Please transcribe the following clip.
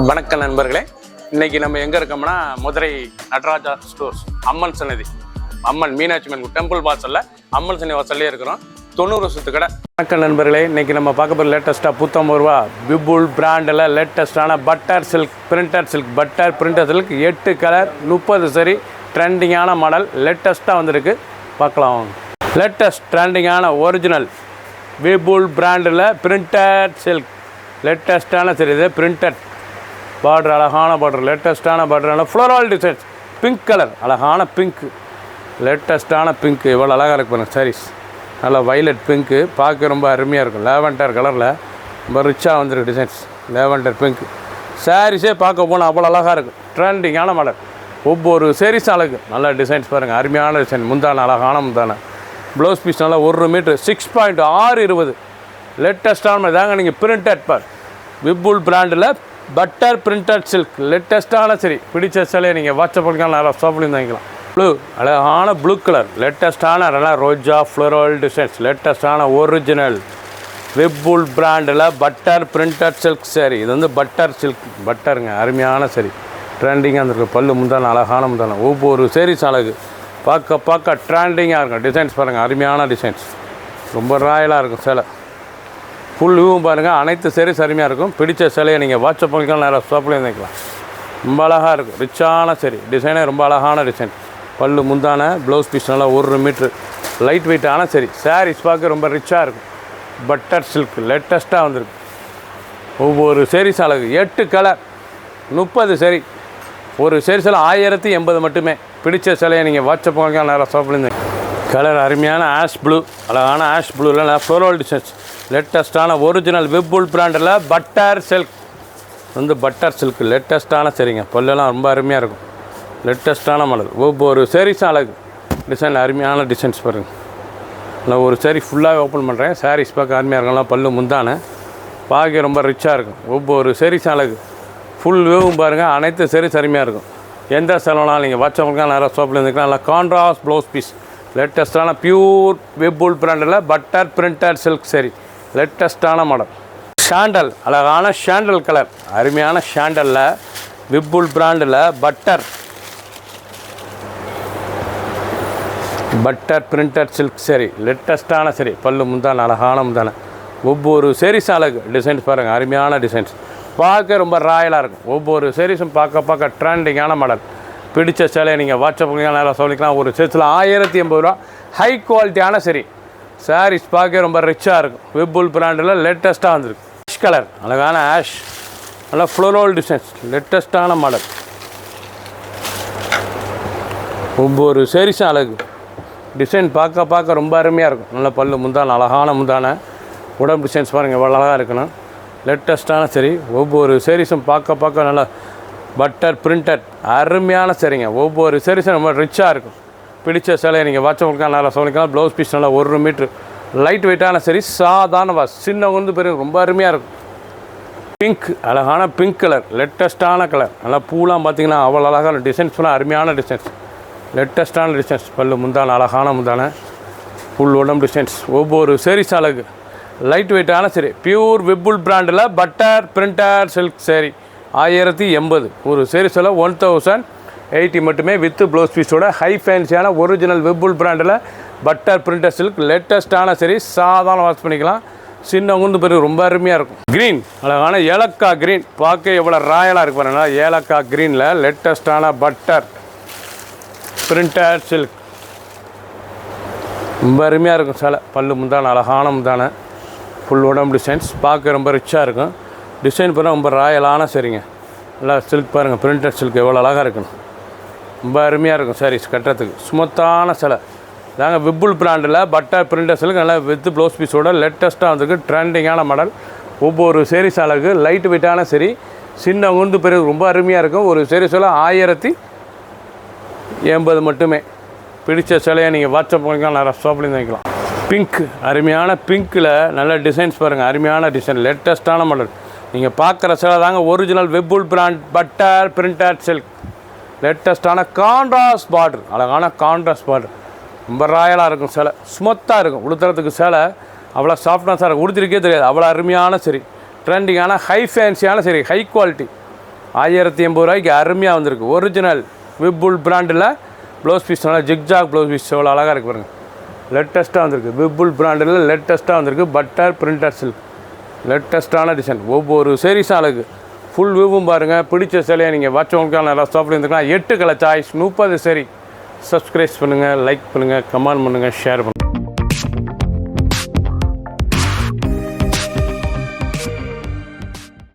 வணக்கம் நண்பர்களே, இன்னைக்கு நம்ம எங்கே இருக்கோம்னா மதுரை நடராஜா ஸ்டோர்ஸ் அம்மன் சன்னதி, அம்மன் மீனாட்சி அம்மன் டெம்பிள் வாசலில் அம்மன் சன்னதி வாசல்லே இருக்கிறோம். 90 வருஷத்து கடை. வணக்கம் நண்பர்களே, இன்னைக்கு நம்ம பார்க்க போகிற லேட்டஸ்ட்டாக ₹150 விபுல் பிராண்டில் லேட்டஸ்ட்டான butter silk printed silk butter printed silk 8 colour 30 sari ட்ரெண்டிங்கான மாடல் லேட்டஸ்ட்டாக வந்திருக்கு. பார்க்கலாம். லேட்டஸ்ட் ட்ரெண்டிங்கான ஒரிஜினல் விபுல் பிராண்டில் பிரிண்டட் சில்க் லேட்டஸ்ட்டான சரி இது பிரிண்டட் பார்டர், அழகான பார்டர், லேட்டஸ்ட்டான border, floral designs, pink colour, அழகான பிங்க், லேட்டஸ்ட்டான பிங்க், இவ்வளோ அழகாக இருக்கு பாருங்கள். சாரீஸ் நல்லா வைலட் பிங்க்கு, பார்க்க ரொம்ப அருமையாக இருக்கும். லேவண்டர் கலரில் ரொம்ப ரிச்சாக வந்துருக்கு டிசைன்ஸ். லேவண்டர் பிங்க் சாரீஸே பார்க்க போனால் அவ்வளோ அழகாக இருக்கும். ட்ரெண்டிங்கான மாடல், ஒவ்வொரு சாரீஸும் அழகு. நல்லா டிசைன்ஸ் பாருங்கள், அருமையான டிசைன். முந்தான அழகான முந்தான, ப்ளவுஸ் பீஸ் நல்லா 1 மீட்ரு 6.620 லேட்டஸ்ட்டான தாங்க. நீங்கள் பிரிண்டட் பார் விபுல் பிராண்டில் பட்டர் பிரிண்டட் சில்க் லேட்டஸ்ட்டான சரி பிடிச்ச சிலையை நீங்கள் வாட்ஸ்அப் பண்ணிக்கலாம். நல்லா ஷாப்லேயும் வாங்கிக்கலாம். ப்ளூ அழகான ப்ளூ கலர் லேட்டஸ்ட்டான நல்லா ரோஜா ஃப்ளோரல் டிசைன்ஸ் லேட்டஸ்ட்டான ஒரிஜினல் விபுல் பிராண்டில் பட்டர் பிரிண்டட் சில்க் சாரி. இது வந்து பட்டர் சில்க் பட்டருங்க, அருமையான சரி ட்ரெண்டிங்காக இருந்திருக்கு. பல்லு முந்தான அழகான முந்தான, ஒவ்வொரு சாரீஸ் அழகு, பார்க்க ட்ரெண்டிங்காக இருக்கும். டிசைன்ஸ் பாருங்கள், அருமையான டிசைன்ஸ், ரொம்ப ராயலாக இருக்கும். சிலை ஃபுல் வியூவும் பாருங்கள், அனைத்து சாரீஸ் அருமையாக இருக்கும். பிடிச்ச சிலையை நீங்கள் வாட்ஸ்அப் பண்ணிக்கலாம், நேராக ஷாப்லேயும் வாங்கிக்கலாம். ரொம்ப அழகாக இருக்கும், ரிச்சான சரி டிசைனே ரொம்ப அழகான டிசைன். பல்லு முந்தான, ப்ளவுஸ் பீஸ் நல்லா 1 மீட்ரு லைட் வெயிட்டான சரி. சாரீஸ் பார்க்க ரொம்ப ரிச்சாக இருக்கும். பட்டர் சில்க் லேட்டஸ்ட்டாக வந்திருக்கு. ஒவ்வொரு சாரீஸ் அழகு. 8 கலர் 30 சரி. ஒரு சாரீஸில் 1080 மட்டுமே. பிடிச்ச சிலையை நீங்கள் வாட்ஸ்அப் பண்ணிக்கலாம், நேராக ஷாப்லேருந்து. கலர் அருமையான ஆஷ் ப்ளூ, அழகான ஆஷ் ப்ளூவில் ஃப்ளோரல் டிசைன்ஸ் லேட்டஸ்ட்டான ஒரிஜினல் விபுல் பிராண்டில் பட்டர் சில்க் வந்து பட்டர் சில்க் லேட்டஸ்ட்டான சரிங்க. பல்லெல்லாம் ரொம்ப அருமையாக இருக்கும். லேட்டஸ்ட்டான மாடல், ஒவ்வொரு சாரீஸும் அழகு. டிசைன் அருமையான டிசைன்ஸ் பாருங்கள். நான் ஒரு சாரீ ஃபுல்லாக ஓப்பன் பண்ணுறேன். சாரீஸ் பார்க்க அருமையாக இருக்கும்லாம். பல்லு முந்தான பார்க்க ரொம்ப ரிச்சாக இருக்கும். ஒவ்வொரு சாரீஸும் அழகு. ஃபுல் வியூவும் பாருங்கள், அனைத்து சாரீஸ் அருமையாக இருக்கும். எந்த செலவுனாலும் நீங்கள் வாட்ஸ்அப்புக்கு நிறையா ஷாப்பில் இருந்துக்கலாம். நல்லா கான்ட்ராஸ்ட் ப்ளவுஸ் பீஸ் லேட்டஸ்ட்டான பியூர் விபுல் பிராண்டில் பட்டர் பிரிண்டட் சில்க் சரி லேட்டஸ்ட்டான மாடல். ஷாண்டல் அழகான ஷாண்டல் கலர், அருமையான ஷாண்டலில் விபுல் பிராண்டில் பட்டர் பிரிண்டட் சில்க் சரி லேட்டஸ்ட்டான சரி. பல்லு முந்தான அழகான முந்தான, ஒவ்வொரு சாரீஸும் அழகு. டிசைன்ஸ் பாருங்கள், அருமையான டிசைன்ஸ், பார்க்க ரொம்ப ராயலாக இருக்கும். ஒவ்வொரு சாரீஸும் பார்க்க ட்ரெண்டிங்கான மாடல். பிடிச்ச சேலையை நீங்கள் வாட்ஸ்அப் பண்ணிக்கலாம், நல்லா சொல்லிக்கலாம். ஒரு சேல்ஸில் 1080 ஹை குவாலிட்டியான சரி. சாரீஸ் பார்க்க ரொம்ப ரிச்சாக இருக்கும். விபுல் பிராண்டில் லேட்டஸ்ட்டாக வந்திருக்கு. ஆஷ் கலர், அழகான ஆஷ், நல்லா ஃப்ளோரல் டிசைன்ஸ் லேட்டஸ்ட்டான மாடல். ஒவ்வொரு சாரீஸும் அழகு. டிசைன் பார்க்க ரொம்ப அருமையாக இருக்கும். நல்லா பல்லு முந்தான அழகான முந்தான, உடம்பு டிசைன்ஸ் பாருங்கள் எவ்வளோ அழகாக இருக்கணும். லேட்டஸ்ட்டான சரி. ஒவ்வொரு சாரீஸும் பார்க்க நல்லா பட்டர் பிரிண்டட் அருமையான சரிங்க. ஒவ்வொரு சாரீஸும் ரொம்ப ரிச்சாக இருக்கும். பிடிச்ச சிலையை நீங்கள் வாட்ஸ்அப் பண்ணிக்கலாம், நல்லா சொல்லிக்கலாம். ப்ளவுஸ் பீஸ் நல்லா 1 மீட்ரு லைட் வெயிட்டான சரி. சாதாரண வாஸ் சின்ன வந்து பெரிய ரொம்ப அருமையாக இருக்கும். பிங்க் அழகான பிங்க் கலர் லேட்டஸ்ட்டான கலர். நல்லா பூலாம் பார்த்திங்கன்னா அவ்வளோ அழகான டிசைன்ஸ்லாம் அருமையான டிசைன்ஸ் லேட்டஸ்ட்டான டிசைன்ஸ். பல்லு முந்தான அழகான முந்தான, ஃபுல் உடம்பு டிசைன்ஸ், ஒவ்வொரு சாரீஸ் அழகு. லைட் வெயிட்டான சரி. பியூர் விபுல் பிராண்டில் பட்டர் பிரிண்டட் சில்க் சரி 1080. ஒரு சாரீஸில் 1080 மட்டுமே வித் ப்ளவுஸ் பீஸோட. ஹை ஃபேன்சியான ஒரிஜினல் விபுல் பிராண்டில் பட்டர் பிரிண்டட் சில்க் லேட்டஸ்ட்டான சரி. சாதாரண வாஷ் பண்ணிக்கலாம். சின்ன உந்து பெரிய ரொம்ப அருமையாக இருக்கும். க்ரீன் அழகான ஏலக்காய் க்ரீன், பார்க்க எவ்வளோ ராயலாக இருக்கு பாருங்களா. ஏலக்காய் க்ரீனில் லேட்டஸ்ட்டான பட்டர் பிரிண்டட் சில்க் ரொம்ப அருமையாக இருக்கும். சிலை பல்லு முந்தான அழகான முந்தான, ஃபுல் உடம்பு டிசைன்ஸ் பார்க்க ரொம்ப ரிச்சாக இருக்கும். டிசைன் பாருங்கள் ரொம்ப ராயலான சரிங்க. நல்லா சில்க் பாருங்கள், பிரிண்டட் சில்க் எவ்வளோ அழகாக இருக்கணும். ரொம்ப அருமையாக இருக்கும் சாரீஸ் கட்டுறதுக்கு. ஸ்மூத்தான சிலை தாங்க. விபுல் பிராண்டில் பட்டர் பிரிண்டட் சில்க் நல்லா வித் ப்ளவுஸ் பீஸோட லேட்டஸ்ட்டாக வந்துருக்கு. ட்ரெண்டிங்கான மாடல். ஒவ்வொரு சாரீஸ் அழகு. லைட் வெயிட்டான சரி. சின்ன உந்து பெரிய ரொம்ப அருமையாக இருக்கும். ஒரு சாரீஸில் 1080 மட்டுமே. பிடிச்ச சிலையை நீங்கள் வாட்ஸ்அப் பண்ணிக்கலாம், நிறையா ஷாப்லேருந்து வாங்கிக்கலாம். பிங்க் அருமையான பிங்க்கில் நல்ல டிசைன்ஸ் பாருங்கள், அருமையான டிசைன் லேட்டஸ்ட்டான மாடல். நீங்கள் பார்க்குற சிலை தாங்க original Vipul brand butter printed silk லேட்டஸ்ட்டான கான்ட்ராஸ்ட் பார்டர், அழகான கான்ட்ராஸ்ட் பார்டர். ரொம்ப ராயலாக இருக்கும் சிலை. ஸ்மூத்தாக இருக்கும். உடுத்துறதுக்கு சிலை அவ்வளோ சாஃப்ட்னஸாக இருக்கும். உடுத்திருக்கே தெரியாது, அவ்வளோ அருமையான சரி. ட்ரெண்டிங்கான ஹை ஃபேன்சியான சரி, ஹை குவாலிட்டி 1080 அருமையாக வந்திருக்கு. ஒரிஜினல் விப்புல் பிராண்டில் ப்ளவுஸ் பீஸ் நல்லா ஜிக்ஜாக் ப்ளவுஸ் பீஸ் எவ்வளோ அழகாக இருக்குது பாருங்கள். லேட்டஸ்ட்டாக வந்திருக்கு. விப்புல் பிராண்டில் லேட்டஸ்ட்டாக வந்திருக்கு. பட்டர் பிரிண்டர் சில்க் லேட்டஸ்ட்டான டிசைன். ஒவ்வொரு சீரீஸும் அழகு. ஃபுல் வியூவும் பாருங்கள். பிடிச்ச சேலையை நீங்கள் வாட்சவங்களுக்கான நல்லா ஸ்டாப்பில் இருந்துக்கலாம். 8 கலர் சாய்ஸ் 30 சரி. சப்ஸ்கிரைப் பண்ணுங்கள், லைக் பண்ணுங்கள், கமெண்ட் பண்ணுங்கள், ஷேர் பண்ணுங்கள்.